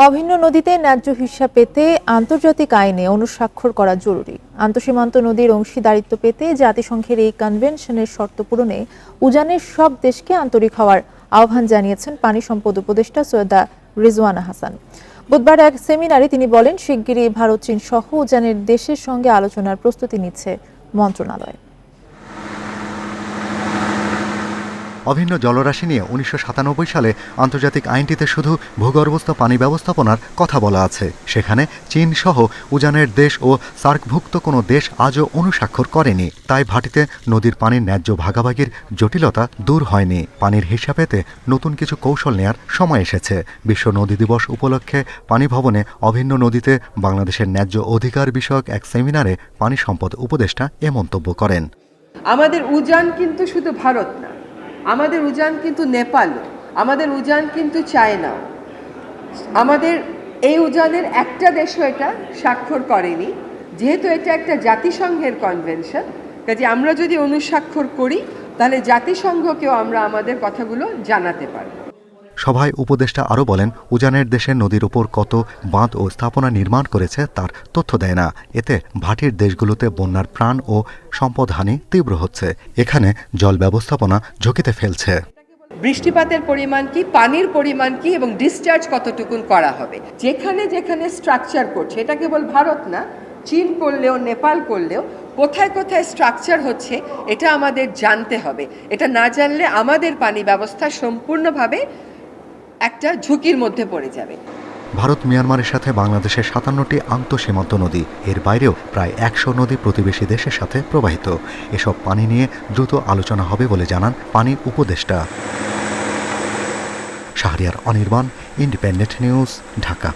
অভিন্ন নদীতে ন্যায্য হিস্যা পেতে আন্তর্জাতিক আইনে অনুস্বাক্ষর করা জরুরি। আন্তঃসীমান্ত নদীর অংশীদারিত্ব পেতে জাতিসংঘের এই কনভেনশনের শর্ত পূরণে উজানের সব দেশকে আন্তরিক হওয়ার আহ্বান জানিয়েছেন পানি সম্পদ উপদেষ্টা সৈয়দা রিজওয়ানা হাসান। বুধবার এক সেমিনারে তিনি বলেন, শিগগিরই ভারত, চীন সহ উজানের দেশের সঙ্গে আলোচনার প্রস্তুতি নিচ্ছে মন্ত্রণালয়। অভিন্ন জলরাশি নিয়ে ১৯৯৭ সালে আন্তর্জাতিক আইনটিতে শুধু ভূগর্ভস্থ পানি ব্যবস্থাপনার কথা বলা আছে। সেখানে চীন সহ উজানের দেশ ও সার্কভুক্ত কোনো দেশ আজও অনুস্বাক্ষর করেনি। তাই ভাটিতে নদীর পানির ন্যায্য ভাগাভাগির জটিলতা দূর হয়নি। পানির হিসাব পেতে নতুন কিছু কৌশল নেয়ার সময় এসেছে। বিশ্ব নদী দিবস উপলক্ষে পানি ভবনে অভিন্ন নদীতে বাংলাদেশের ন্যায্য অধিকার বিষয়ক এক সেমিনারে পানি সম্পদ উপদেষ্টা এ মন্তব্য করেন। আমাদের উজান কিন্তু শুধু ভারত না, আমাদের উজান কিন্তু নেপাল, আমাদের উজান কিন্তু চায়না। আমাদের এই উজানের একটা দেশও এটা স্বাক্ষর করেনি, যেহেতু এটা একটা জাতিসংঘের কনভেনশন। কাজে আমরা যদি অনুস্বাক্ষর করি তাহলে জাতিসংঘকেও আমরা আমাদের কথাগুলো জানাতে পারব। সভায় উপদেষ্টা আরও বলেন, উজানের দেশের নদীর উপর কত বাঁধ ও স্থাপনা নির্মাণ করেছে তার তথ্য দেয় না। এতে ভাটির দেশগুলোতে বন্যার প্রাণ ও সম্পদহানি তীব্র হচ্ছে। এখানে জল ব্যবস্থাপনা ঝুঁকিতে ফেলছে। বৃষ্টিপাতের পরিমাণ কি, পানির পরিমাণ কি এবং ডিসচার্জ কতটুকুন করা হবে। যেখানে যেখানে স্ট্রাকচার করছে, এটা কেবল ভারত না, চীন করলেও নেপাল করলেও কোথায় কোথায় স্ট্রাকচার হচ্ছে এটা আমাদের জানতে হবে। এটা না জানলে আমাদের পানি ব্যবস্থা সম্পূর্ণভাবে একটা ঝুঁকির মধ্যে পড়ে যাবে। ভারত মিয়ানমারের সাথে বাংলাদেশের ৫৭টি আন্তঃসীমান্ত নদী, এর বাইরেও প্রায় ১০০ নদী প্রতিবেশী দেশের সাথে প্রবাহিত। এসব পানি নিয়ে দ্রুত আলোচনা হবে বলে জানান পানি উপদেষ্টা। Shahriar Anirban, independent news, Dhaka.